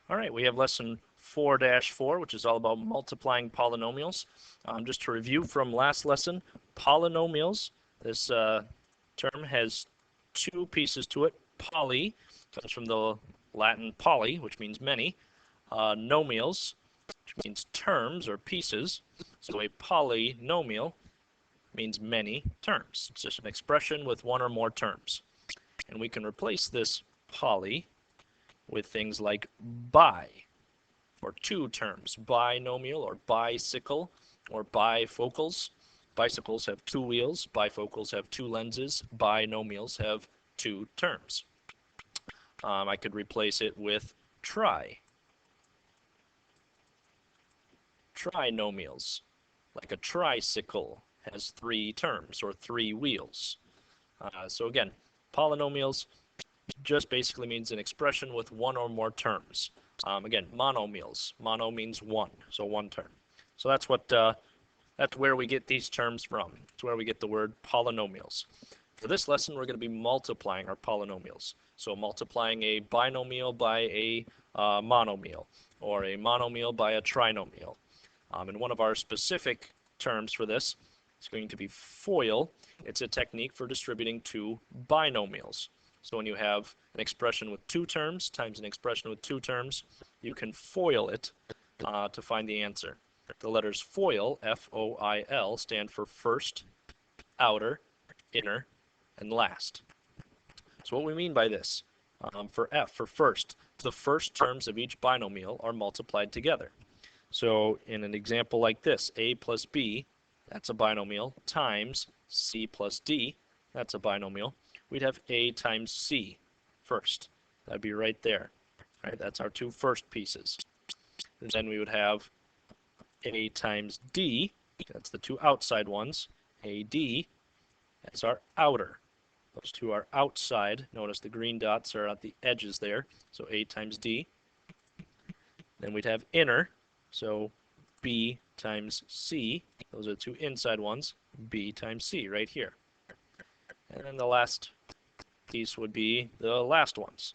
All right, we have lesson 4-4, which is all about multiplying polynomials. Just to review from last lesson, polynomials, this term has two pieces to it. Poly comes from the Latin poly, which means many. Nomials, which means terms or pieces. So a polynomial means many terms. It's just an expression with one or more terms. And we can replace this poly with things like bi, or two terms, binomial or bicycle or bifocals. Bicycles have two wheels, bifocals have two lenses, binomials have two terms. I could replace it with trinomials, like a tricycle has three terms or three wheels. So again, polynomials just basically means an expression with one or more terms. Again, monomials. Mono means one, so one term. So that's where we get these terms from. It's where we get the word polynomials. For this lesson, we're going to be multiplying our polynomials. So multiplying a binomial by a monomial, or a monomial by a trinomial. And one of our specific terms for this is going to be FOIL. It's a technique for distributing two binomials. So when you have an expression with two terms times an expression with two terms, you can FOIL it to find the answer. The letters FOIL, F-O-I-L, stand for first, outer, inner, and last. So what we mean by this, for F, for first, the first terms of each binomial are multiplied together. So in an example like this, A plus B, that's a binomial, times C plus D, that's a binomial. We'd have A times C first. That'd be right there. Right? That's our two first pieces. And then we would have A times D, that's the two outside ones. AD, that's our outer. Those two are outside. Notice the green dots are at the edges there. So A times D. Then we'd have inner. So B times C. Those are the two inside ones. B times C right here. And then the last piece would be the last ones.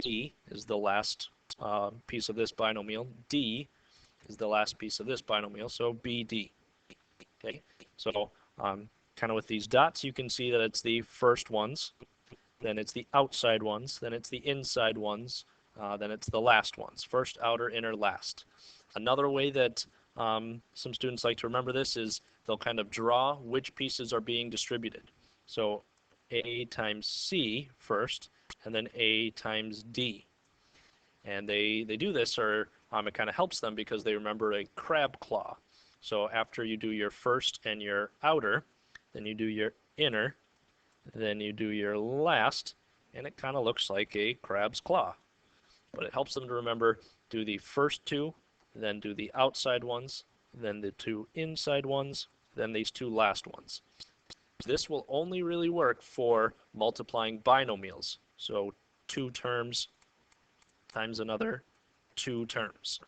B is the last piece of this binomial. D is the last piece of this binomial, so BD. Okay, so kind of with these dots, you can see that it's the first ones, then it's the outside ones, then it's the inside ones, then it's the last ones. First, outer, inner, last. Another way that some students like to remember this is they'll kind of draw which pieces are being distributed. So A times C first, and then A times D. And they do this, or it kind of helps them because they remember a crab claw. So after you do your first and your outer, then you do your inner, then you do your last, and it kind of looks like a crab's claw. But it helps them to remember, do the first two, then do the outside ones, then the two inside ones, then these two last ones. This will only really work for multiplying binomials. So two terms times another two terms.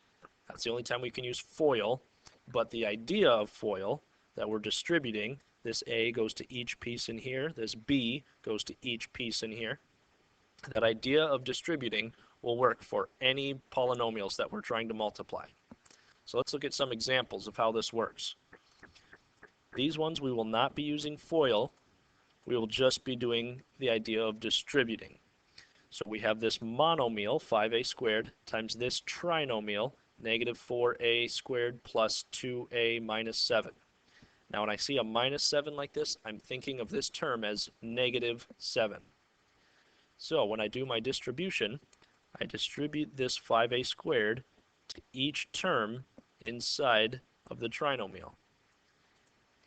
That's the only time we can use FOIL. But the idea of FOIL, that we're distributing, this A goes to each piece in here, this B goes to each piece in here. That idea of distributing will work for any polynomials that we're trying to multiply. So let's look at some examples of how this works. These ones we will not be using FOIL. We will just be doing the idea of distributing. So we have this monomial, 5a squared, times this trinomial, negative 4a squared plus 2a minus 7. Now when I see a minus 7 like this, I'm thinking of this term as negative 7. So when I do my distribution, I distribute this 5a squared to each term inside of the trinomial.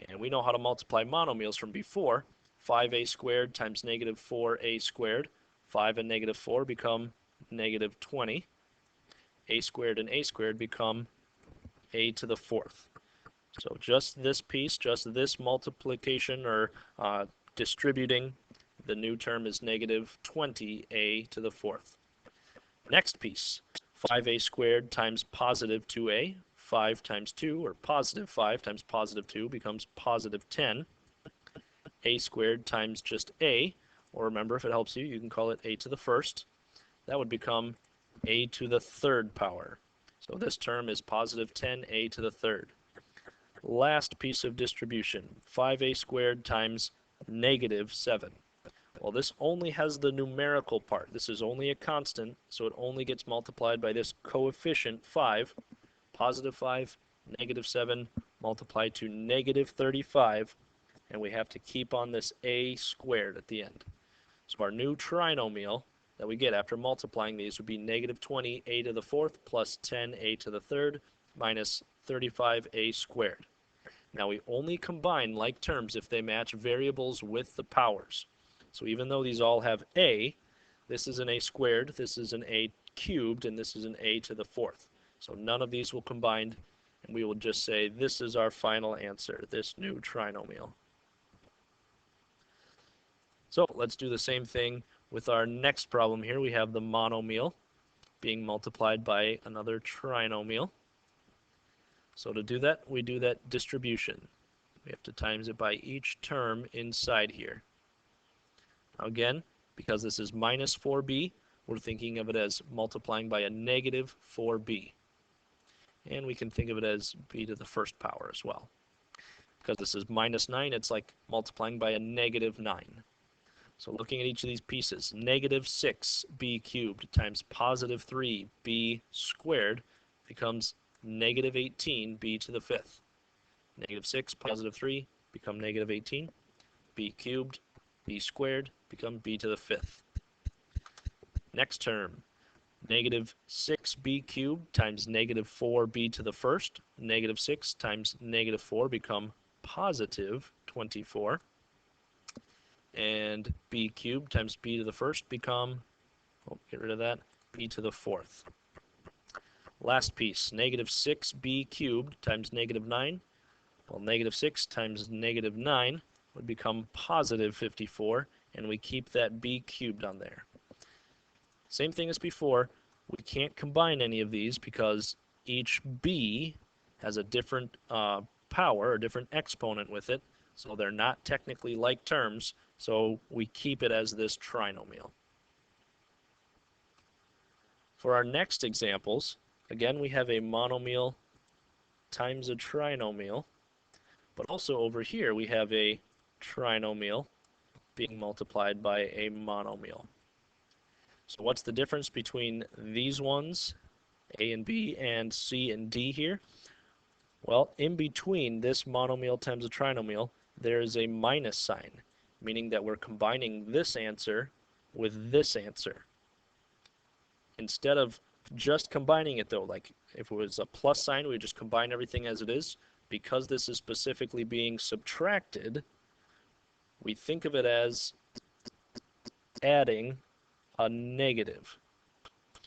And we know how to multiply monomials from before. 5a squared times negative 4a squared. 5 and negative 4 become negative 20. A squared and a squared become a to the fourth. So just this piece, just this multiplication or distributing, the new term is negative 20a to the fourth. Next piece, 5a squared times positive 2a. 5 times 2, or positive 5 times positive 2 becomes positive 10. A squared times just a, or remember, if it helps you, you can call it a to the first. That would become a to the third power. So this term is positive 10a to the third. Last piece of distribution, 5a squared times negative 7. Well, this only has the numerical part. This is only a constant, so it only gets multiplied by this coefficient 5. Positive 5, negative 7, multiplied to negative 35, and we have to keep on this a squared at the end. So our new trinomial that we get after multiplying these would be negative 20a to the fourth plus 10a to the third minus 35a squared. Now we only combine like terms if they match variables with the powers. So even though these all have a, this is an a squared, this is an a cubed, and this is an a to the fourth. So none of these will combine, and we will just say this is our final answer, this new trinomial. So let's do the same thing with our next problem here. We have the monomial being multiplied by another trinomial. So to do that, we do that distribution. We have to times it by each term inside here. Now again, because this is minus 4b, we're thinking of it as multiplying by a negative 4b. And we can think of it as b to the first power as well. Because this is minus 9, it's like multiplying by a negative 9. So looking at each of these pieces, negative 6b cubed times positive 3b squared becomes negative 18b to the fifth. Negative 6, positive 3 become negative 18. b cubed, b squared become b to the fifth. Next term, negative 6b cubed times negative 4b to the first. Negative 6 times negative 4 become positive 24. And b cubed times b to the first become, oh, get rid of that, b to the fourth. Last piece, negative 6b cubed times negative 9. Well, negative 6 times negative 9 would become positive 54, and we keep that b cubed on there. Same thing as before, we can't combine any of these because each b has a different power, a different exponent with it, so they're not technically like terms, so we keep it as this trinomial. For our next examples, again, we have a monomial times a trinomial, but also over here we have a trinomial being multiplied by a monomial. So what's the difference between these ones, A and B, and C and D here? Well, in between this monomial times a trinomial, there is a minus sign, meaning that we're combining this answer with this answer. Instead of just combining it though, like if it was a plus sign, we would just combine everything as it is. Because this is specifically being subtracted, we think of it as adding a negative.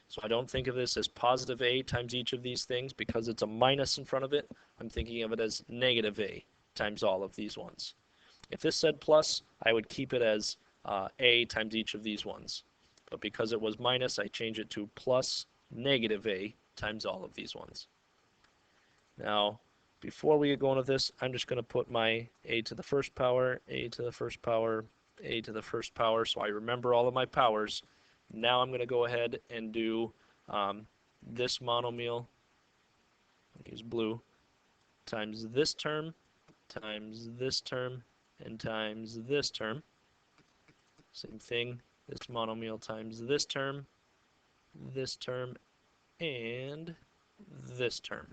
So I don't think of this as positive a times each of these things because it's a minus in front of it. I'm thinking of it as negative a times all of these ones. If this said plus, I would keep it as a times each of these ones. But because it was minus, I change it to plus negative a times all of these ones. Now, before we get going with this, I'm just going to put my a to the first power, a to the first power, a to the first power, so I remember all of my powers. Now I'm going to go ahead and do this monomial, use blue, times this term, and times this term. Same thing, this monomial times this term, and this term.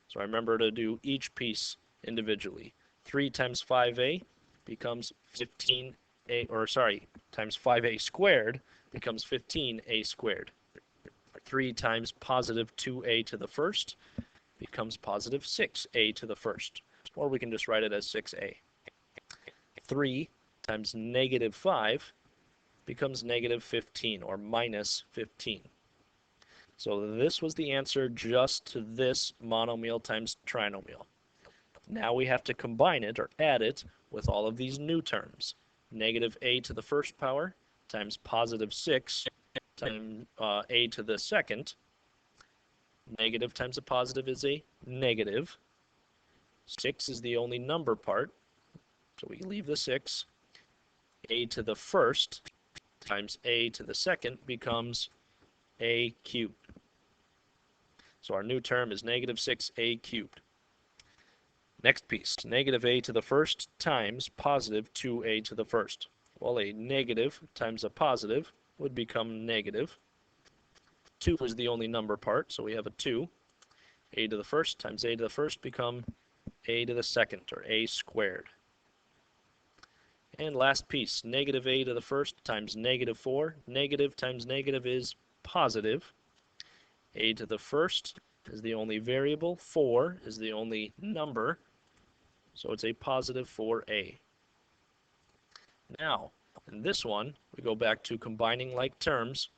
So I remember to do each piece individually. 3 times 5a becomes 15a, or sorry, times 5a squared becomes 15a squared. 3 times positive 2a to the first becomes positive 6a to the first. Or we can just write it as 6a. 3 times negative 5 becomes negative 15, or minus 15. So this was the answer just to this monomial times trinomial. Now we have to combine it, or add it, with all of these new terms. Negative a to the first power times positive 6 times a to the second. Negative times a positive is a negative. 6 is the only number part, so we leave the 6. A to the first times a to the second becomes 6a cubed. So our new term is negative 6a cubed. Next piece, negative a to the first times positive 2a to the first. Well, a negative times a positive would become negative. 2 is the only number part, so we have a 2. A to the first times a to the first become a to the second, or a squared. And last piece, negative a to the first times negative 4. Negative times negative is positive. A to the first is the only variable. 4 is the only number. So it's a positive 4a. Now, in this one, we go back to combining like terms.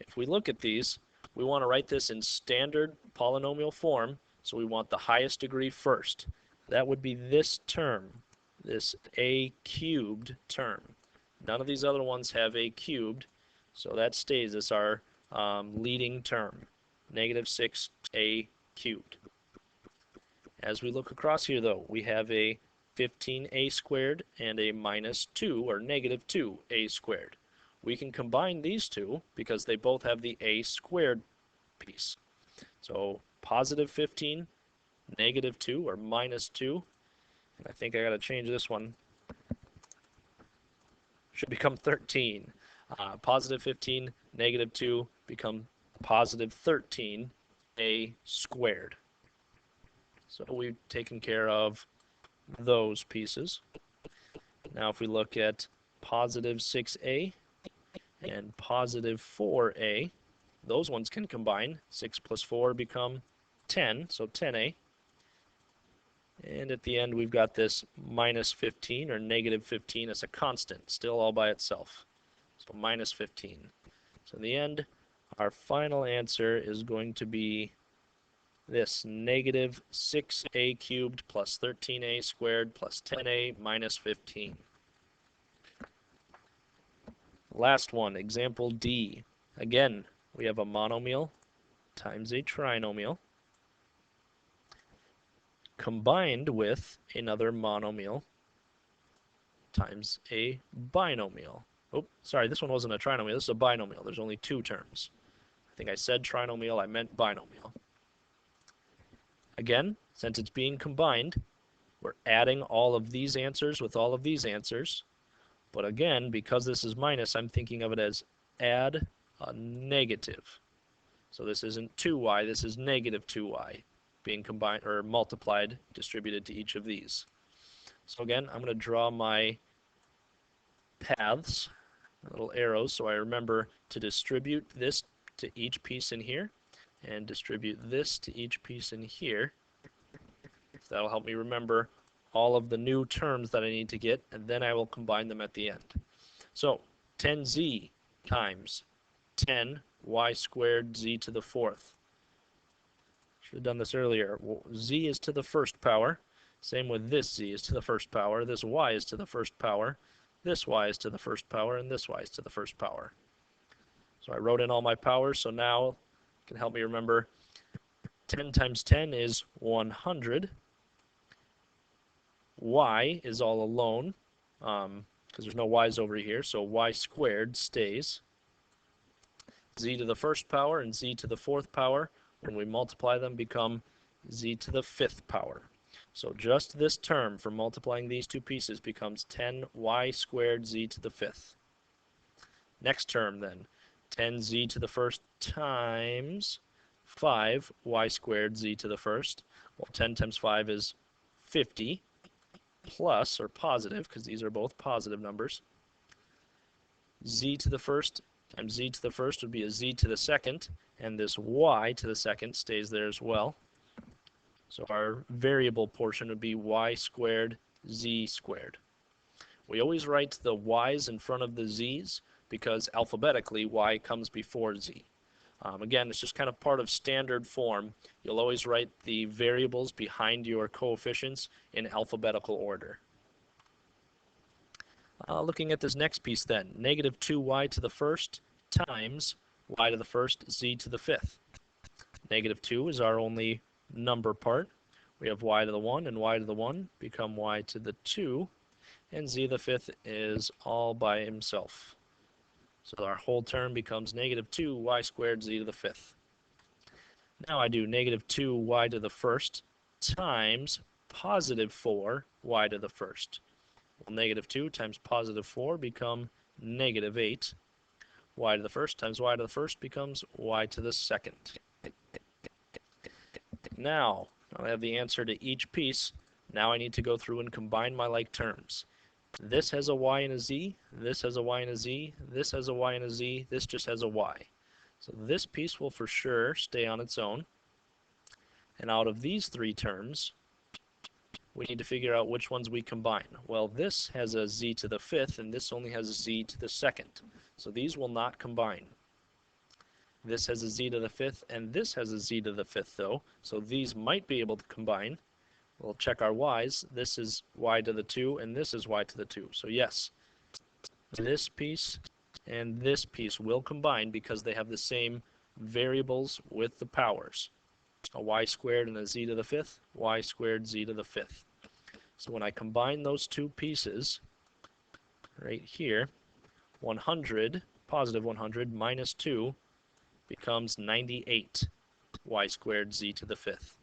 If we look at these, we want to write this in standard polynomial form, so we want the highest degree first. That would be this term, this a cubed term. None of these other ones have a cubed, so that stays as our leading term, negative 6a cubed. As we look across here, though, we have a 15a squared and a minus 2, or negative 2a squared. We can combine these two because they both have the a squared piece. So positive 15, negative 2, or minus 2. And I think I got to change this one. Should become 13. Positive 15, negative 2 become positive 13a squared. So we've taken care of those pieces. Now if we look at positive 6a and positive 4a, those ones can combine. 6 plus 4 become 10, so 10a. And at the end we've got this minus 15 or negative 15 as a constant, still all by itself. So minus 15. So in the end, our final answer is going to be this negative 6a cubed plus 13a squared plus 10a minus 15. Last one, example D. Again, we have a monomial times a trinomial combined with another monomial times a binomial. Oh, sorry, this one wasn't a trinomial, this is a binomial. There's only two terms. I think I said trinomial, I meant binomial. Again, since it's being combined, we're adding all of these answers with all of these answers. But again, because this is minus, I'm thinking of it as add a negative. So this isn't 2y, this is negative 2y being combined or multiplied, distributed to each of these. So again, I'm going to draw my paths, little arrows, so I remember to distribute this to each piece in here and distribute this to each piece in here. So that'll help me remember all of the new terms that I need to get, and then I will combine them at the end. So 10z times 10y squared z to the fourth. Should have done this earlier. Well, z is to the first power. Same with this z is to the first power. This y is to the first power. This y is to the first power, and this y is to the first power. So I wrote in all my powers, so now it can help me remember 10 times 10 is 100. Y is all alone because there's no y's over here, so y squared stays. Z to the first power and z to the fourth power, when we multiply them, become z to the fifth power. So just this term for multiplying these two pieces becomes 10y squared z to the fifth. Next term then, 10z to the first times 5y squared z to the first. Well, 10 times 5 is 50, plus, or positive, because these are both positive numbers. Z to the first times z to the first would be a z to the second, and this y to the second stays there as well. So our variable portion would be y squared z squared. We always write the y's in front of the z's because alphabetically y comes before z. Again, it's just kind of part of standard form. You'll always write the variables behind your coefficients in alphabetical order. Looking at this next piece then, negative 2y to the first times y to the first z to the fifth. Negative 2 is our only number part. We have y to the 1 and y to the 1 become y to the 2, and z to the fifth is all by himself. So our whole term becomes negative 2y squared z to the fifth. Now I do negative 2y to the first times positive 4y to the first. Well, negative 2 times positive 4 become negative 8. Y to the first times y to the first becomes y to the second. Now, I have the answer to each piece. Now I need to go through and combine my like terms. This has a y and a z, this has a y and a z, this has a y and a z, this just has a y. So this piece will for sure stay on its own. And out of these three terms, we need to figure out which ones we combine. Well, this has a z to the fifth, and this only has a z to the second. So these will not combine. This has a z to the fifth, and this has a z to the fifth, though. So these might be able to combine. We'll check our y's. This is y to the 2, and this is y to the 2. So yes, this piece and this piece will combine because they have the same variables with the powers. A y squared and a z to the fifth, y squared z to the fifth. So when I combine those two pieces, right here, 100, positive 100 minus 2 becomes 98 y squared z to the fifth.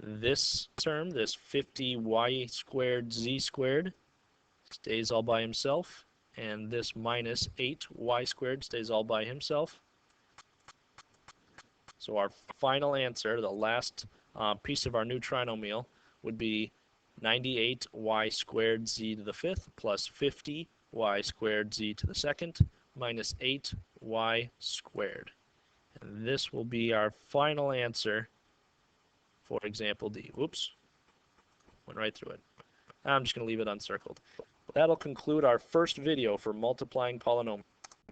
This term, this 50y squared z squared, stays all by himself, and this minus 8y squared stays all by himself. So our final answer, the last piece of our new trinomial, would be 98y squared z to the fifth plus 50y squared z to the second minus 8y squared. And this will be our final answer for example D. Whoops, went right through it. I'm just going to leave it uncircled. That'll conclude our first video for multiplying polynomials.